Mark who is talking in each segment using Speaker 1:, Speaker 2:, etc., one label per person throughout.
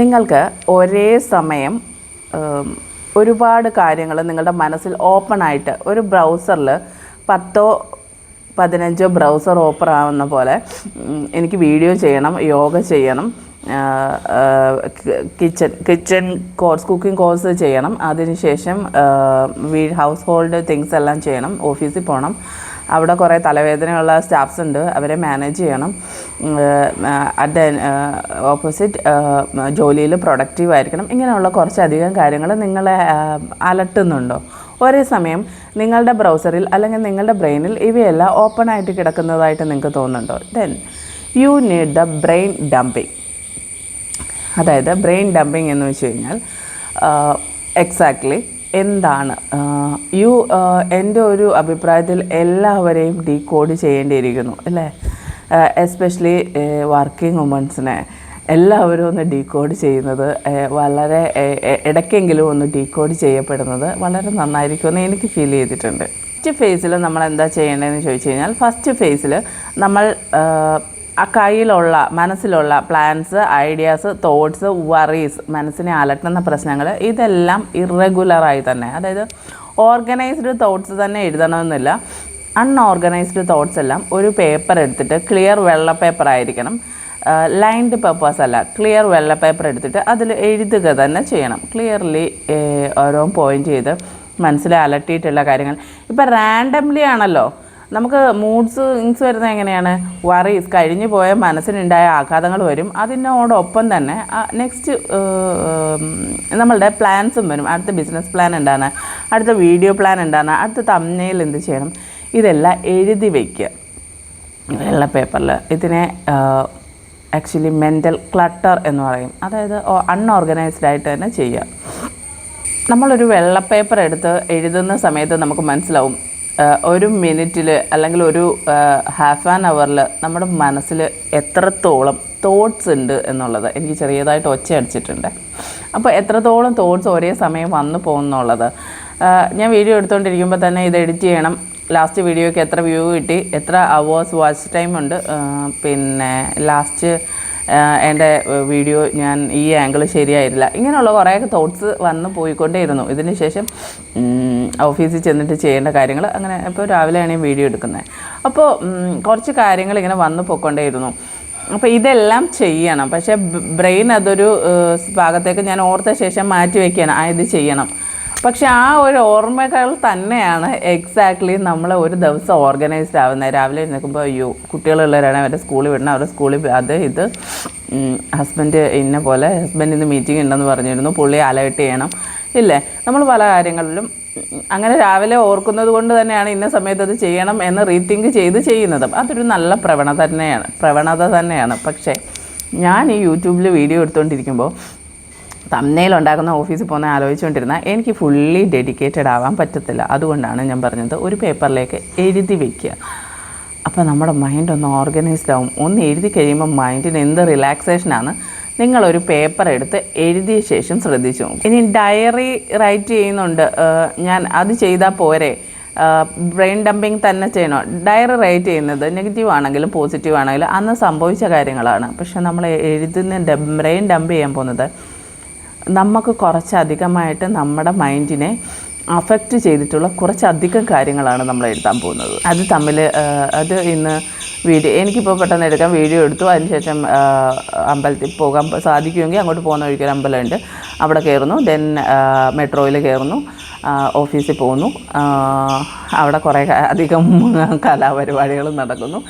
Speaker 1: നിങ്ങൾക്ക് ഒരേ സമയം ഒരുപാട് കാര്യങ്ങൾ നിങ്ങളുടെ മനസ്സിൽ ഓപ്പണായിട്ട് ഒരു ബ്രൗസറിൽ 10-15 ബ്രൗസർ ഓപ്പൺ ആവുന്ന പോലെ എനിക്ക് വീഡിയോ ചെയ്യണം, യോഗ ചെയ്യണം, കിച്ചൺ കോഴ്സ്, കുക്കിംഗ് കോഴ്സ് ചെയ്യണം, അതിനുശേഷം ഹൗസ് ഹോൾഡ് തിങ്സ് എല്ലാം ചെയ്യണം, ഓഫീസിൽ പോകണം, അവിടെ കുറേ തലവേദനയുള്ള സ്റ്റാഫ്സ് ഉണ്ട്, അവരെ മാനേജ് ചെയ്യണം, അറ്റ് ഓപ്പോസിറ്റ് ജോലിയിൽ പ്രൊഡക്റ്റീവ് ആയിരിക്കണം. ഇങ്ങനെയുള്ള കുറച്ചധികം കാര്യങ്ങൾ നിങ്ങളെ അലട്ടുന്നുണ്ടോ? ഒരേ സമയം നിങ്ങളുടെ ബ്രൗസറിൽ അല്ലെങ്കിൽ നിങ്ങളുടെ ബ്രെയിനിൽ ഇവയെല്ലാം ഓപ്പൺ ആയിട്ട് കിടക്കുന്നതായിട്ട് നിങ്ങൾക്ക് തോന്നുന്നുണ്ടോ? Then you need the brain dumping. അതായത് ബ്രെയിൻ ഡംപിങ് എന്ന് വെച്ച് കഴിഞ്ഞാൽ എക്സാക്ട്ലി എന്താണ് എൻ്റെ ഒരു അഭിപ്രായത്തിൽ എല്ലാവരെയും ഡീകോഡ് ചെയ്യേണ്ടിയിരിക്കുന്നു അല്ലേ? എസ്പെഷ്യലി വർക്കിംഗ് വുമൻസിനെ എല്ലാവരും ഒന്ന് ഡീകോഡ് ചെയ്യുന്നത് വളരെ ഇടയ്ക്കെങ്കിലും ഒന്ന് ഡീകോഡ് ചെയ്യപ്പെടുന്നത് വളരെ നന്നായിരിക്കുമെന്ന് എനിക്ക് ഫീൽ ചെയ്തിട്ടുണ്ട്. ഫസ്റ്റ് ഫേസിൽ നമ്മൾ എന്താ ചെയ്യേണ്ടതെന്ന് ചോദിച്ചു കഴിഞ്ഞാൽ, ഫസ്റ്റ് ഫേസിൽ നമ്മൾ ആ കയ്യിലുള്ള മനസ്സിലുള്ള പ്ലാൻസ്, ഐഡിയാസ്, തോട്ട്സ്, വറീസ്, മനസ്സിനെ അലട്ടുന്ന പ്രശ്നങ്ങൾ, ഇതെല്ലാം ഇറഗുലറായി തന്നെ, അതായത് ഓർഗനൈസ്ഡ് തോട്ട്സ് തന്നെ എഴുതണമെന്നില്ല. അൺഓർഗനൈസ്ഡ് തോട്ട്സ് എല്ലാം ഒരു പേപ്പർ എടുത്തിട്ട്, ക്ലിയർ വെള്ള പേപ്പർ ആയിരിക്കണം, ലൈൻഡ് പേപ്പേഴ്സ് അല്ല, ക്ലിയർ വെള്ള പേപ്പർ എടുത്തിട്ട് അതിൽ എഴുതുക തന്നെ ചെയ്യണം. ക്ലിയർലി ഓരോ പോയിൻ്റ് ചെയ്ത് മനസ്സിൽ അലട്ടിയിട്ടുള്ള കാര്യങ്ങൾ. ഇപ്പം റാൻഡംലി ആണല്ലോ നമുക്ക് മൂഡ്സ് വരുന്നത്. എങ്ങനെയാണ്? വറീസ്, കഴിഞ്ഞു പോയ മനസ്സിനുണ്ടായ ആഘാതങ്ങൾ വരും, അതിനോടൊപ്പം തന്നെ നെക്സ്റ്റ് നമ്മളുടെ പ്ലാൻസും വരും. അടുത്ത ബിസിനസ് പ്ലാൻ എന്താണ്, അടുത്ത വീഡിയോ പ്ലാൻ എന്താണ്, അടുത്ത തംബ്നെയിൽ എന്ത് ചെയ്യണം, ഇതെല്ലാം എഴുതി വയ്ക്കുക വെള്ള പേപ്പറിൽ. ഇതിനെ ആക്ച്വലി മെൻ്റൽ ക്ലട്ടർ എന്ന് പറയും. അതായത് അൺഓർഗനൈസ്ഡ് ആയിട്ട് തന്നെ ചെയ്യുക. നമ്മളൊരു വെള്ള പേപ്പർ എടുത്ത് എഴുതുന്ന സമയത്ത് നമുക്ക് മനസ്സിലാവും ഒരു മിനിറ്റിൽ അല്ലെങ്കിൽ ഒരു ഹാഫ് ആൻ അവറിൽ നമ്മുടെ മനസ്സിൽ എത്രത്തോളം തോട്ട്സ് ഉണ്ട് എന്നുള്ളത്. എനിക്ക് ചെറിയതായിട്ട് ഒച്ച അടിച്ചിട്ടുണ്ട്. അപ്പോൾ എത്രത്തോളം തോട്ട്സ് ഒരേ സമയം വന്നു പോകുന്നുള്ളത്. ഞാൻ വീഡിയോ എടുത്തുകൊണ്ടിരിക്കുമ്പോൾ തന്നെ ഇത് എഡിറ്റ് ചെയ്യണം. ലാസ്റ്റ് വീഡിയോയ്ക്ക് എത്ര വ്യൂ കിട്ടി, എത്ര അവേഴ്സ് വാച്ച് ടൈം ഉണ്ട്, പിന്നെ ലാസ്റ്റ് എൻ്റെ വീഡിയോ ഞാൻ ഈ ആംഗിൾ ശരിയായിരുന്നില്ല, ഇങ്ങനെയുള്ള കുറേ തോട്ട്സ് വന്ന് പോയിക്കൊണ്ടേയിരുന്നു. ഇതിന് ശേഷം ഓഫീസിൽ ചെന്നിട്ട് ചെയ്യേണ്ട കാര്യങ്ങൾ, അങ്ങനെ ഇപ്പോൾ രാവിലെയാണ് ഈ വീഡിയോ എടുക്കുന്നത്. അപ്പോൾ കുറച്ച് കാര്യങ്ങൾ ഇങ്ങനെ വന്ന് പോയിക്കൊണ്ടേയിരുന്നു. അപ്പോൾ ഇതെല്ലാം ചെയ്യണം. പക്ഷേ ബ്രെയിൻ അതൊരു ഭാഗത്തേക്ക് ഞാൻ ഓർത്ത ശേഷം മാറ്റി വയ്ക്കുകയാണ്, ഇത് ചെയ്യണം. പക്ഷെ ആ ഒരു ഓർമ്മകൾ തന്നെയാണ് എക്സാക്ട്ലി നമ്മൾ ഒരു ദിവസം ഓർഗനൈസ്ഡ് ആവുന്നത്. രാവിലെ എഴുന്നേൽക്കുമ്പോൾ അയ്യോ കുട്ടികളുള്ളവരാണ്, അവരുടെ സ്കൂളിൽ വിടണം, അവരുടെ സ്കൂളിൽ ഇത് ഹസ്ബൻഡ് ഇന്ന പോലെ, ഹസ്ബൻഡ് ഇന്ന് മീറ്റിംഗ് ഉണ്ടെന്ന് പറഞ്ഞിരുന്നു, പുള്ളിയെ അലേർട്ട് ചെയ്യണം, ഇല്ലേ? നമ്മൾ പല കാര്യങ്ങളിലും അങ്ങനെ രാവിലെ ഓർക്കുന്നത് കൊണ്ട് തന്നെയാണ് ഇന്ന സമയത്ത് അത് ചെയ്യണം എന്ന് റീതിങ്ക് ചെയ്ത് ചെയ്യുന്നത്. അതൊരു നല്ല പ്രവണത തന്നെയാണ്. പക്ഷേ ഞാൻ ഈ യൂട്യൂബിൽ വീഡിയോ എടുത്തുകൊണ്ടിരിക്കുമ്പോൾ തംബ്നെയിൽ ഉണ്ടാക്കുന്ന ഓഫീസിൽ പോകുന്ന ആലോചിച്ചുകൊണ്ടിരുന്നാൽ എനിക്ക് ഫുള്ളി ഡെഡിക്കേറ്റഡ് ആവാൻ പറ്റത്തില്ല. അതുകൊണ്ടാണ് ഞാൻ പറഞ്ഞത് ഒരു പേപ്പറിലേക്ക് എഴുതി വയ്ക്കുക. അപ്പോൾ നമ്മുടെ മൈൻഡ് ഒന്ന് ഓർഗനൈസ്ഡ് ആവും. ഒന്ന് എഴുതി കഴിയുമ്പോൾ മൈൻഡിന് എന്ത് റിലാക്സേഷനാണ്. നിങ്ങളൊരു പേപ്പർ എടുത്ത് എഴുതിയ ശേഷം ശ്രദ്ധിച്ചു. ഇനി ഡയറി റൈറ്റ് ചെയ്യുന്നുണ്ട് ഞാൻ, അത് ചെയ്താൽ പോരെ, ബ്രെയിൻ ഡംപിങ് തന്നെ ചെയ്യണോ? ഡയറി റൈറ്റ് ചെയ്യുന്നത് നെഗറ്റീവ് ആണെങ്കിലും പോസിറ്റീവ് ആണെങ്കിലും അന്ന് സംഭവിച്ച കാര്യങ്ങളാണ്. പക്ഷെ നമ്മൾ എഴുതുന്ന ബ്രെയിൻ ഡംപ് ചെയ്യാൻ പോകുന്നത് നമുക്ക് കുറച്ചധികമായിട്ട് നമ്മുടെ മൈൻഡിനെ അഫക്റ്റ് ചെയ്തിട്ടുള്ള കുറച്ചധികം കാര്യങ്ങളാണ് നമ്മൾ എഴുതാൻ പോകുന്നത്. അത് തമ്മിൽ ഇന്ന് വീഡിയോ എനിക്കിപ്പോൾ പെട്ടെന്ന് എടുക്കാം, വീഡിയോ എടുത്തു. അതിനുശേഷം അമ്പലത്തിൽ പോകാൻ സാധിക്കുമെങ്കിൽ അങ്ങോട്ട് പോകുന്ന വഴിക്കൊരു അമ്പലമുണ്ട്, അവിടെ കയറുന്നു. ദെൻ മെട്രോയിൽ കയറുന്നു, ഓഫീസിൽ പോകുന്നു. അവിടെ കുറേ അധികം കലാപരിപാടികൾ നടക്കുന്നു.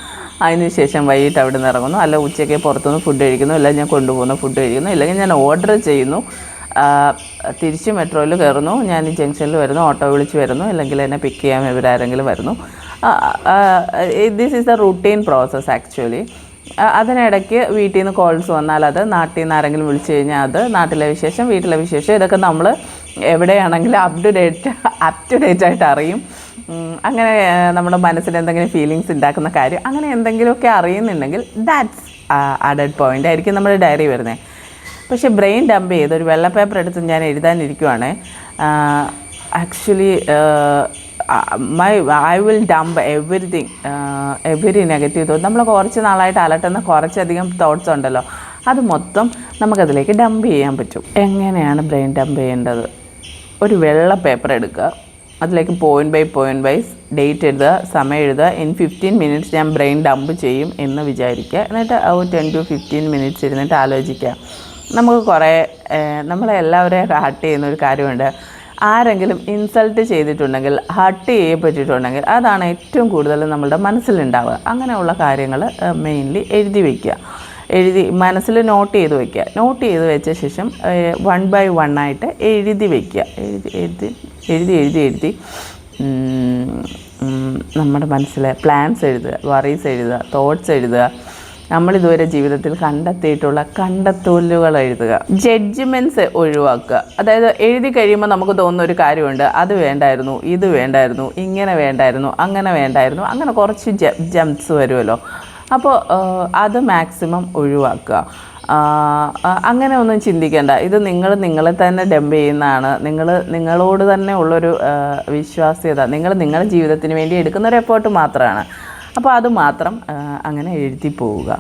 Speaker 1: അതിനുശേഷം വൈകിട്ട് അവിടെ നിന്ന് ഇറങ്ങുന്നു, അല്ല ഉച്ചയ്ക്ക് പുറത്തുനിന്ന് ഫുഡ് കഴിക്കുന്നു, അല്ല ഞാൻ കൊണ്ടുപോകുന്ന ഫുഡ് കഴിക്കുന്നു, ഇല്ലെങ്കിൽ ഞാൻ ഓർഡർ ചെയ്യുന്നു. തിരിച്ച് മെട്രോയിൽ കയറുന്നു, ഞാൻ ജംഗ്ഷനിൽ വരുന്നു, ഓട്ടോ വിളിച്ച് വരുന്നു, അല്ലെങ്കിൽ എന്നെ പിക്ക് ചെയ്യാൻ ഇവരാരെങ്കിലും വരുന്നു. This is the routine process actually. അതിനിടയ്ക്ക് വീട്ടിൽ നിന്ന് കോൾസ് വന്നാൽ അത്, നാട്ടിൽ നിന്ന് ആരെങ്കിലും വിളിച്ചു കഴിഞ്ഞാൽ അത്, നാട്ടിലെ വിശേഷം, വീട്ടിലെ വിശേഷം, ഇതൊക്കെ നമ്മൾ എവിടെയാണെങ്കിലും അപ് ടു ഡേറ്റ് ആയിട്ട് അറിയും. അങ്ങനെ നമ്മുടെ മനസ്സിൽ എന്തെങ്കിലും ഫീലിങ്സ് ഉണ്ടാക്കുന്ന കാര്യം, അങ്ങനെ എന്തെങ്കിലുമൊക്കെ അറിയുന്നുണ്ടെങ്കിൽ ദാറ്റ്സ് അഡഡ് പോയിൻ്റ് ആയിരിക്കും നമ്മുടെ ഡയറി വരുന്നത്. പക്ഷേ ബ്രെയിൻ ഡംപ് ചെയ്ത് ഒരു വെള്ള പേപ്പർ എടുത്ത് ഞാൻ എഴുതാനിരിക്കുവാണ്. Actually I will dump every negative thought. നമ്മൾ കുറച്ച് നാളായിട്ട് അലട്ടുന്ന കുറച്ചധികം തോട്ട്സ് ഉണ്ടല്ലോ, അത് മൊത്തം നമുക്കതിലേക്ക് ഡംപ് ചെയ്യാൻ പറ്റും. എങ്ങനെയാണ് ബ്രെയിൻ ഡംപ് ചെയ്യേണ്ടത്? ഒരു വെള്ള പേപ്പർ എടുക്കുക, അതിലേക്ക് പോയിൻ്റ് ബൈ വൈസ് ഡേറ്റ് എഴുതുക, സമയം എഴുതുക. ഇൻ 15 മിനിറ്റ്സ് ഞാൻ ബ്രെയിൻ ഡംപ് ചെയ്യും എന്ന് വിചാരിക്കുക. എന്നിട്ട് 10 to 15 മിനിറ്റ്സ് ഇരുന്നിട്ട് ആലോചിക്കുക. നമുക്ക് കുറേ നമ്മളെല്ലാവരെയും ഹർട്ട് ചെയ്യുന്നൊരു കാര്യമുണ്ട്. ആരെങ്കിലും ഇൻസൾട്ട് ചെയ്തിട്ടുണ്ടെങ്കിൽ, ഹർട്ട് ചെയ്യപ്പെട്ടിട്ടുണ്ടെങ്കിൽ അതാണ് ഏറ്റവും കൂടുതൽ നമ്മളുടെ മനസ്സിലുണ്ടാവുക. അങ്ങനെയുള്ള കാര്യങ്ങൾ മെയിൻലി എഴുതി വയ്ക്കുക. മനസ്സിൽ നോട്ട് ചെയ്ത് വയ്ക്കുക. നോട്ട് ചെയ്ത് വെച്ച ശേഷം 1 by 1 ആയിട്ട് എഴുതി വയ്ക്കുക. എഴുതി നമ്മുടെ മനസ്സിലെ പ്ലാൻസ് എഴുതുക, വറീസ് എഴുതുക, തോട്ട്സ് എഴുതുക, നമ്മളിതുവരെ ജീവിതത്തിൽ കണ്ടെത്തിയിട്ടുള്ള കണ്ടെത്തലുകൾ എഴുതുക. ജഡ്ജ്മെൻറ്റ്സ് ഒഴിവാക്കുക. അതായത് എഴുതി കഴിയുമ്പോൾ നമുക്ക് തോന്നുന്ന ഒരു കാര്യമുണ്ട്, അത് വേണ്ടായിരുന്നു, ഇത് വേണ്ടായിരുന്നു, ഇങ്ങനെ വേണ്ടായിരുന്നു, അങ്ങനെ വേണ്ടായിരുന്നു, അങ്ങനെ കുറച്ച് ജംപ്സ് വരുമല്ലോ. അപ്പോൾ അത് മാക്സിമം ഒഴിവാക്കുക. അങ്ങനെ ഒന്നും ചിന്തിക്കേണ്ട. ഇത് നിങ്ങളെ തന്നെ ഡംപ് ചെയ്യുന്നതാണ്. നിങ്ങളോട് തന്നെ ഉള്ളൊരു വിശ്വാസ്യത, നിങ്ങളുടെ ജീവിതത്തിന് വേണ്ടി എടുക്കുന്നൊരു എഫേർട്ട് മാത്രമാണ്. അപ്പോൾ അത് മാത്രം അങ്ങനെ എഴുതി പോവുക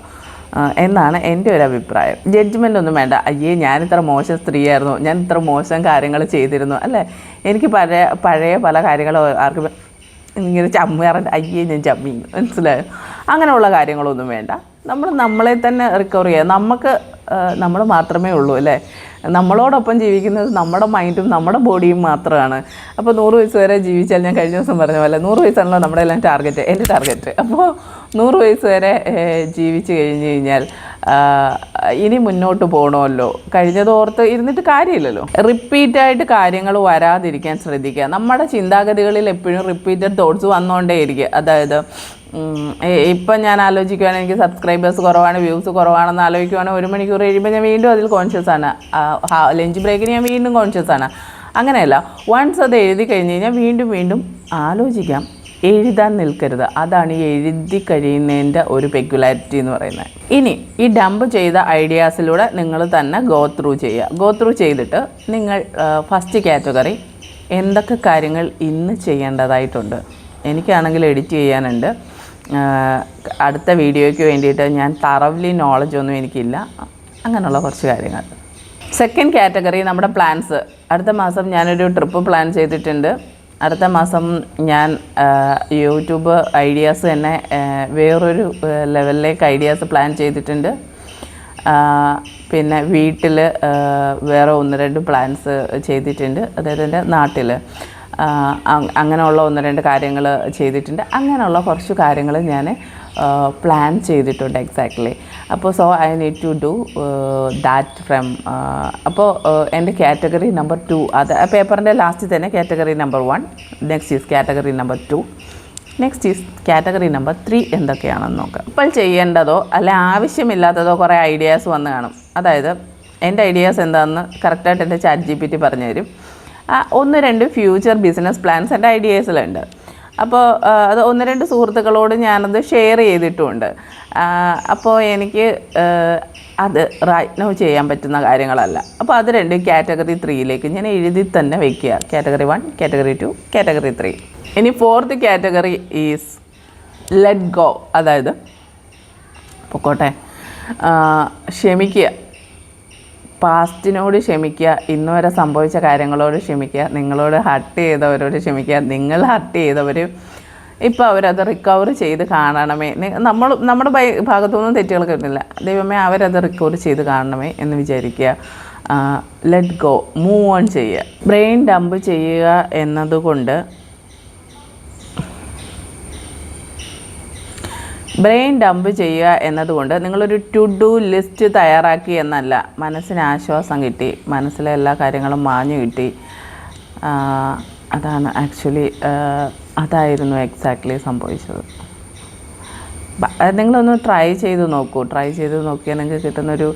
Speaker 1: എന്നാണ് എൻ്റെ ഒരു അഭിപ്രായം. ജഡ്ജ്മെൻ്റ് ഒന്നും വേണ്ട. അയ്യേ ഞാനിത്ര മോശം സ്ത്രീയായിരുന്നു, ഞാൻ ഇത്ര മോശം കാര്യങ്ങൾ ചെയ്തിരുന്നു, അല്ലേ, എനിക്ക് പഴയ പല കാര്യങ്ങളും ആർക്കും ഇങ്ങനെ ചമ്മാറുണ്ട്, അയ്യേ ഞാൻ ചമ്മി, മനസ്സിലായോ? അങ്ങനെയുള്ള കാര്യങ്ങളൊന്നും വേണ്ട. നമ്മളെ തന്നെ റിക്കവർ ചെയ്യുക. നമ്മൾ മാത്രമേ ഉള്ളൂ, അല്ലേ? നമ്മളോടൊപ്പം ജീവിക്കുന്നത് നമ്മുടെ മൈൻഡും നമ്മുടെ ബോഡിയും മാത്രമാണ്. അപ്പോൾ 100 വയസ്സ് വരെ ജീവിച്ചാൽ, ഞാൻ കഴിഞ്ഞ ദിവസം പറഞ്ഞ പോലെ 100 വയസ്സാണല്ലോ നമ്മുടെ എല്ലാം എൻ്റെ ടാർഗറ്റ്. അപ്പോൾ 100 വയസ്സ് വരെ ജീവിച്ച് കഴിഞ്ഞ് കഴിഞ്ഞാൽ ഇനി മുന്നോട്ട് പോകണമല്ലോ. കഴിഞ്ഞതോർത്ത് ഇരുന്നിട്ട് കാര്യമില്ലല്ലോ. റിപ്പീറ്റായിട്ട് കാര്യങ്ങൾ വരാതിരിക്കാൻ ശ്രദ്ധിക്കുക. നമ്മുടെ ചിന്താഗതികളിൽ എപ്പോഴും റിപ്പീറ്റഡ് തോട്ട്സ് വന്നുകൊണ്ടേയിരിക്കുക. അതായത് ഇപ്പം ഞാൻ ആലോചിക്കുകയാണ്, എനിക്ക് സബ്സ്ക്രൈബേഴ്സ് കുറവാണ്, വ്യൂസ് കുറവാണെന്ന് ആലോചിക്കുകയാണെങ്കിൽ 1 മണിക്കൂർ കഴിയുമ്പോൾ ഞാൻ വീണ്ടും അതിൽ കോൺഷ്യസ് ആണ്. ലഞ്ച് ബ്രേക്കിന് ഞാൻ വീണ്ടും കോൺഷ്യസ് ആണ്. അങ്ങനെയല്ല, വൺസ് അത് എഴുതി കഴിഞ്ഞ് കഴിഞ്ഞാൽ വീണ്ടും ആലോചിക്കാം. എഴുതാൻ നിൽക്കരുത്. അതാണ് ഈ എഴുതി കഴിയുന്നതിൻ്റെ ഒരു പെക്യുലാരിറ്റി എന്ന് പറയുന്നത്. ഇനി ഈ ഡംപ് ചെയ്ത ഐഡിയാസിലൂടെ നിങ്ങൾ തന്നെ ഗോ ത്രൂ ചെയ്തിട്ട് നിങ്ങൾ ഫസ്റ്റ് കാറ്റഗറി എന്തൊക്കെ കാര്യങ്ങൾ ഇന്ന് ചെയ്യേണ്ടതായിട്ടുണ്ട്. എനിക്കാണെങ്കിൽ എഡിറ്റ് ചെയ്യാനുണ്ട്. അടുത്ത വീഡിയോയ്ക്ക് വേണ്ടിയിട്ട് ഞാൻ തറവ്ലി നോളജൊന്നും എനിക്കില്ല. അങ്ങനെയുള്ള കുറച്ച് കാര്യങ്ങൾ. സെക്കൻഡ് കാറ്റഗറി നമ്മുടെ പ്ലാൻസ്. അടുത്ത മാസം ഞാനൊരു ട്രിപ്പ് പ്ലാൻ ചെയ്തിട്ടുണ്ട്. അടുത്ത മാസം ഞാൻ യൂട്യൂബ് ഐഡിയാസ് തന്നെ വേറൊരു ലെവലിലേക്ക് ഐഡിയാസ് പ്ലാൻ ചെയ്തിട്ടുണ്ട്. പിന്നെ വീട്ടിൽ വേറെ 1-2 പ്ലാൻസ് ചെയ്തിട്ടുണ്ട്. അതായത് എൻ്റെ നാട്ടിൽ അങ്ങനെയുള്ള 1-2 കാര്യങ്ങൾ ചെയ്തിട്ടുണ്ട്. അങ്ങനെയുള്ള കുറച്ച് കാര്യങ്ങൾ ഞാൻ പ്ലാൻ ചെയ്തിട്ടുണ്ട് എക്സാക്ട്ലി. അപ്പോൾ I need to do that from. അപ്പോൾ എൻ്റെ കാറ്റഗറി നമ്പർ 2, അത് പേപ്പറിൻ്റെ ലാസ്റ്റ് തന്നെ category number 1, next is category number 2, next is category number 3 എന്തൊക്കെയാണെന്ന് നോക്കാം. ഇപ്പോൾ ചെയ്യേണ്ടതോ അല്ലെ ആവശ്യമില്ലാത്തതോ കുറേ ഐഡിയാസ് വന്ന് കാണും. അതായത് എൻ്റെ ഐഡിയാസ് എന്താണെന്ന് കറക്റ്റായിട്ട് എൻ്റെ ChatGPT പറഞ്ഞു തരും. 1-2 ഫ്യൂച്ചർ ബിസിനസ് പ്ലാൻസ് എൻ്റെ ഐഡിയാസിലുണ്ട്. അപ്പോൾ അത് 1-2 സുഹൃത്തുക്കളോട് ഞാനത് ഷെയർ ചെയ്തിട്ടുമുണ്ട്. അപ്പോൾ എനിക്ക് അത് റൈറ്റ് നൗ ചെയ്യാൻ പറ്റുന്ന കാര്യങ്ങളല്ല. അപ്പോൾ അത് 2 കാറ്റഗറി 3യിലേക്ക് ഞാൻ എഴുതി തന്നെ വയ്ക്കുക. Category 1, category 2, category 3. ഇനി 4th category is let go. അതായത് പൊക്കോട്ടെ, ക്ഷമിക്കുക. പാസ്റ്റിനോട് ക്ഷമിക്കുക, ഇന്ന് വരെ സംഭവിച്ച കാര്യങ്ങളോട് ക്ഷമിക്കുക, നിങ്ങളോട് ഹർട്ട് ചെയ്തവരോട് ക്ഷമിക്കുക. നിങ്ങൾ ഹർട്ട് ചെയ്തവർ ഇപ്പോൾ അവരത് റിക്കവർ ചെയ്ത് കാണണമേ. നമ്മുടെ ഭാഗത്തുനിന്നും തെറ്റുകൾ കിട്ടുന്നില്ല, ദൈവമേ അവരത് റിക്കവർ ചെയ്ത് കാണണമേ എന്ന് വിചാരിക്കുക. ലെറ്റ് ഗോ, മൂവ് ഓൺ ചെയ്യുക. ബ്രെയിൻ ഡംപ് ചെയ്യുക എന്നതുകൊണ്ട് നിങ്ങളൊരു ടു ഡു ലിസ്റ്റ് തയ്യാറാക്കി എന്നല്ല. മനസ്സിന് ആശ്വാസം കിട്ടി, മനസ്സിലെ എല്ലാ കാര്യങ്ങളും മാഞ്ഞു കിട്ടി. അതാണ് ആക്ച്വലി അതായിരുന്നു എക്സാക്ട്ലി സംഭവിച്ചത്. നിങ്ങളൊന്ന് ട്രൈ ചെയ്ത് നോക്കിയാൽ നിങ്ങൾക്ക് കിട്ടുന്നൊരു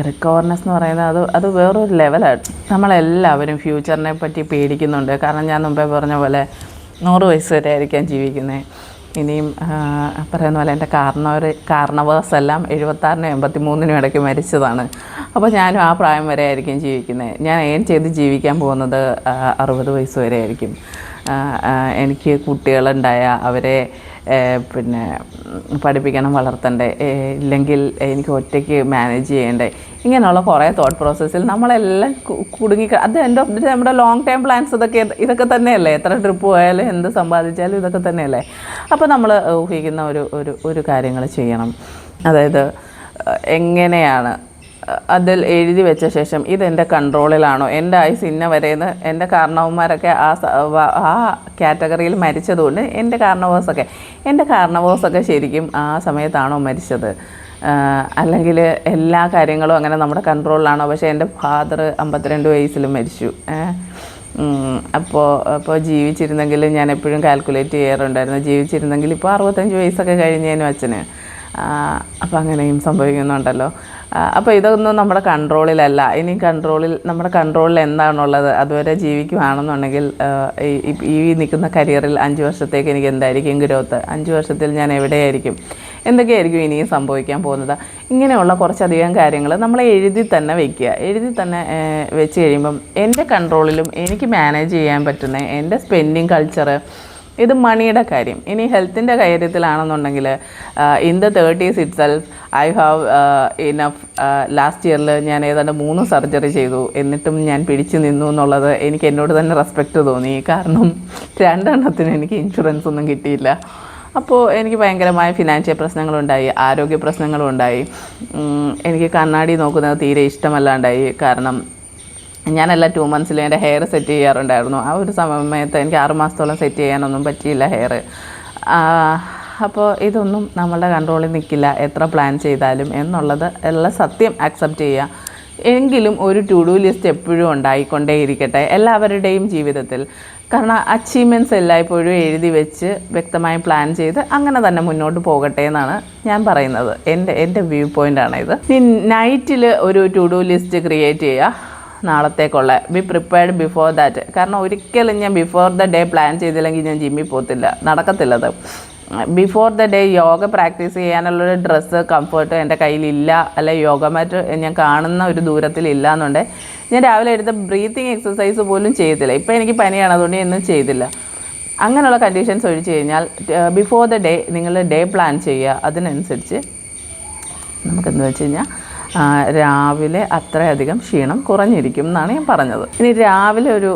Speaker 1: റിക്കവർനെസ് എന്ന് പറയുന്നത് അത് വേറൊരു ലെവലാണ്. നമ്മളെല്ലാവരും ഫ്യൂച്ചറിനെ പറ്റി പേടിക്കുന്നുണ്ട്. കാരണം ഞാൻ മുമ്പേ പറഞ്ഞ പോലെ 100 വയസ്സ് വരെ ആയിരിക്കാം ജീവിക്കുന്നത്. ഇനിയും പറയുന്ന പോലെ എൻ്റെ കാരണവേഴ്സ് എല്ലാം 76-നും 83-നും ഇടയ്ക്ക് മരിച്ചതാണ്. അപ്പോൾ ഞാനും ആ പ്രായം വരെ ആയിരിക്കും ജീവിക്കുന്നത്. ഞാൻ ചെയ്ത് ജീവിക്കാൻ പോകുന്നത് 60 വയസ്സ് വരെ ആയിരിക്കും. എനിക്ക് കുട്ടികളുണ്ടായ അവരെ പിന്നെ പഠിപ്പിക്കണം, വളർത്തണ്ടേ, ഇല്ലെങ്കിൽ എനിക്ക് ഒറ്റയ്ക്ക് മാനേജ് ചെയ്യണ്ടേ, ഇങ്ങനെയുള്ള കുറേ തോട്ട് പ്രോസസ്സിൽ നമ്മളെല്ലാം കുടുങ്ങി. അത് എൻ്റെ ഓഫ് ദി നമ്മുടെ ലോങ് ടൈം പ്ലാൻസ് ഇതൊക്കെ തന്നെയല്ലേ. എത്ര ട്രിപ്പ് പോയാലും എന്ത് സമ്പാദിച്ചാലും ഇതൊക്കെ തന്നെയല്ലേ. അപ്പോൾ നമ്മൾ ഊഹിക്കുന്ന ഒരു കാര്യങ്ങൾ ചെയ്യണം. അതായത് എങ്ങനെയാണ് അതിൽ എഴുതി വെച്ച ശേഷം ഇതെൻ്റെ കൺട്രോളിലാണോ, എൻ്റെ ആയുസ് ഇന്ന വരെയെന്ന്. എൻ്റെ കാരണവന്മാരൊക്കെ ആ കാറ്റഗറിയിൽ മരിച്ചതുകൊണ്ട് എൻ്റെ കാരണവേഴ്സൊക്കെ ശരിക്കും ആ സമയത്താണോ മരിച്ചത്, അല്ലെങ്കിൽ എല്ലാ കാര്യങ്ങളും അങ്ങനെ നമ്മുടെ കൺട്രോളിലാണോ? പക്ഷേ എൻ്റെ ഫാദർ 52 വയസ്സിൽ മരിച്ചു. അപ്പോൾ ജീവിച്ചിരുന്നെങ്കിൽ ഞാൻ എപ്പോഴും കാൽക്കുലേറ്റ് ചെയ്യാറുണ്ടായിരുന്നു, ജീവിച്ചിരുന്നെങ്കിൽ ഇപ്പോൾ 65 വയസ്സൊക്കെ കഴിഞ്ഞേനും അച്ഛന്. അപ്പോൾ അങ്ങനെയും സംഭവിക്കുന്നുണ്ടല്ലോ. അപ്പോൾ ഇതൊന്നും നമ്മുടെ കൺട്രോളിലല്ല. ഇനി നമ്മുടെ കൺട്രോളിൽ എന്താണുള്ളത്? അതുവരെ ജീവിക്കുകയാണെന്നുണ്ടെങ്കിൽ ഈ നിൽക്കുന്ന കരിയറിൽ 5 വർഷത്തേക്ക് എനിക്ക് എന്തായിരിക്കും ഗ്രോത്ത്, 5 വർഷത്തിൽ ഞാൻ എവിടെയായിരിക്കും, എന്തൊക്കെയായിരിക്കും ഇനിയും സംഭവിക്കാൻ പോകുന്നത്, ഇങ്ങനെയുള്ള കുറച്ചധികം കാര്യങ്ങൾ നമ്മൾ എഴുതി തന്നെ വയ്ക്കുക. എഴുതി തന്നെ വെച്ച് കഴിയുമ്പം എൻ്റെ കൺട്രോളിലും എനിക്ക് മാനേജ് ചെയ്യാൻ പറ്റുന്ന എൻ്റെ സ്പെൻഡിങ് കൾച്ചറ്, ഇത് മണിയുടെ കാര്യം. ഇനി ഹെൽത്തിൻ്റെ കാര്യത്തിലാണെന്നുണ്ടെങ്കിൽ in the 30s itself I have enough. Last ഇയറിൽ ഞാൻ ഏതാണ്ട് 3 സർജറി ചെയ്തു, എന്നിട്ടും ഞാൻ പിടിച്ചു നിന്നു എന്നുള്ളത് എനിക്ക് എന്നോട് തന്നെ റെസ്പെക്റ്റ് തോന്നി. കാരണം 2 എണ്ണത്തിന് എനിക്ക് ഇൻഷുറൻസ് ഒന്നും കിട്ടിയില്ല. അപ്പോൾ എനിക്ക് ഭയങ്കരമായ ഫിനാൻഷ്യൽ പ്രശ്നങ്ങളുണ്ടായി, ആരോഗ്യ പ്രശ്നങ്ങളുണ്ടായി. എനിക്ക് കണ്ണാടി നോക്കുന്നത് തീരെ ഇഷ്ടമല്ലാണ്ടായി. കാരണം ഞാനെല്ലാം 2 മന്ത്സിൽ എൻ്റെ ഹെയർ സെറ്റ് ചെയ്യാറുണ്ടായിരുന്നു. ആ ഒരു സമയത്ത് എനിക്ക് 6 മാസത്തോളം സെറ്റ് ചെയ്യാനൊന്നും പറ്റിയില്ല ഹെയർ. അപ്പോൾ ഇതൊന്നും നമ്മളുടെ കൺട്രോളിൽ നിൽക്കില്ല എത്ര പ്ലാൻ ചെയ്താലും എന്നുള്ളത് എല്ലാം സത്യം അക്സെപ്റ്റ് ചെയ്യുക. എങ്കിലും ഒരു ടു ഡു ലിസ്റ്റ് എപ്പോഴും ഉണ്ടായിക്കൊണ്ടേയിരിക്കട്ടെ എല്ലാവരുടെയും ജീവിതത്തിൽ. കാരണം അച്ചീവ്മെൻറ്റ്സ് എല്ലായ്പ്പോഴും എഴുതി വെച്ച് വ്യക്തമായി പ്ലാൻ ചെയ്ത് അങ്ങനെ തന്നെ മുന്നോട്ട് പോകട്ടെ എന്നാണ് ഞാൻ പറയുന്നത്. എൻ്റെ വ്യൂ പോയിൻ്റാണ് ഇത്. ഈ നൈറ്റിൽ ഒരു ടു ഡു ലിസ്റ്റ് ക്രിയേറ്റ് ചെയ്യുക നാളത്തേക്കുള്ള. Be prepared before that. കാരണം ഒരിക്കലും ഞാൻ ബിഫോർ ദ ഡേ പ്ലാൻ ചെയ്തില്ലെങ്കിൽ ഞാൻ ജിമ്മിൽ പോകത്തില്ല, നടക്കത്തില്ലത്. Before the day yoga practice ചെയ്യാനുള്ളൊരു ഡ്രസ്സ് കംഫർട്ട് എൻ്റെ കയ്യിലില്ല, അല്ലെ യോഗ മാറ്റ് ഞാൻ കാണുന്ന ഒരു ദൂരത്തിലില്ല എന്നുണ്ടെങ്കിൽ ഞാൻ രാവിലെ എടുത്ത ബ്രീത്തിങ് എക്സസൈസ് പോലും ചെയ്തില്ല. ഇപ്പോൾ എനിക്ക് പനിയാണ്, അതുകൊണ്ട് ഒന്നും ചെയ്തില്ല. അങ്ങനെയുള്ള കണ്ടീഷൻസ് ഒഴിച്ച് കഴിഞ്ഞാൽ ബിഫോർ ദ ഡേ നിങ്ങൾ ഡേ പ്ലാൻ ചെയ്യുക. അതിനനുസരിച്ച് നമുക്കെന്താ വെച്ച് കഴിഞ്ഞാൽ രാവിലെ അത്രയധികം ക്ഷീണം കുറഞ്ഞിരിക്കും എന്നാണ് ഞാൻ പറഞ്ഞത്. ഇനി രാവിലെ ഒരു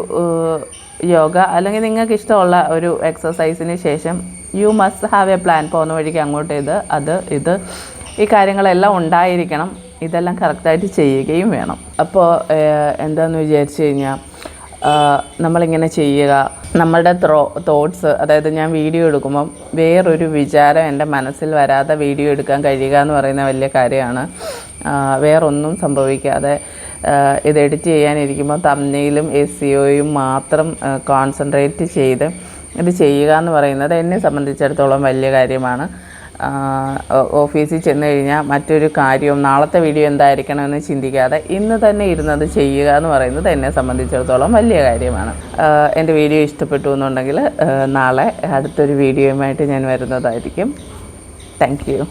Speaker 1: യോഗ അല്ലെങ്കിൽ നിങ്ങൾക്ക് ഇഷ്ടമുള്ള ഒരു എക്സസൈസിന് ശേഷം you must have A plan. പോകുന്ന വഴിക്ക് അങ്ങോട്ട് ഇത് ഈ കാര്യങ്ങളെല്ലാം ഉണ്ടായിരിക്കണം. ഇതെല്ലാം കറക്റ്റായിട്ട് ചെയ്യുകയും വേണം. അപ്പോൾ എന്താണെന്ന് വിചാരിച്ചു കഴിഞ്ഞാൽ നമ്മളിങ്ങനെ ചെയ്യുക. നമ്മളുടെ തോട്ട്സ്, അതായത് ഞാൻ വീഡിയോ എടുക്കുമ്പം വേറൊരു വിചാരം എൻ്റെ മനസ്സിൽ വരാതെ വീഡിയോ എടുക്കാൻ കഴിയുക എന്ന് പറയുന്ന വലിയ കാര്യമാണ്. വേറൊന്നും സംഭവിക്കാതെ ഇത് എഡിറ്റ് ചെയ്യാനിരിക്കുമ്പോൾ തംബ്നെയിലും SEOയും മാത്രം കോൺസെൻട്രേറ്റ് ചെയ്ത് ഇത് ചെയ്യുക എന്ന് പറയുന്നത് എന്നെ സംബന്ധിച്ചിടത്തോളം വലിയ കാര്യമാണ്. ഓഫീസിൽ ചെന്ന് കഴിഞ്ഞാൽ മറ്റൊരു കാര്യവും നാളത്തെ വീഡിയോ എന്തായിരിക്കണമെന്ന് ചിന്തിക്കാതെ ഇന്ന് തന്നെ ഇരുന്നത് ചെയ്യുക എന്ന് പറയുന്നത് എന്നെ സംബന്ധിച്ചിടത്തോളം വലിയ കാര്യമാണ്. എൻ്റെ വീഡിയോ ഇഷ്ടപ്പെട്ടു എന്നുണ്ടെങ്കിൽ നാളെ അടുത്തൊരു വീഡിയോയുമായിട്ട് ഞാൻ വരുന്നതായിരിക്കും. Thank you.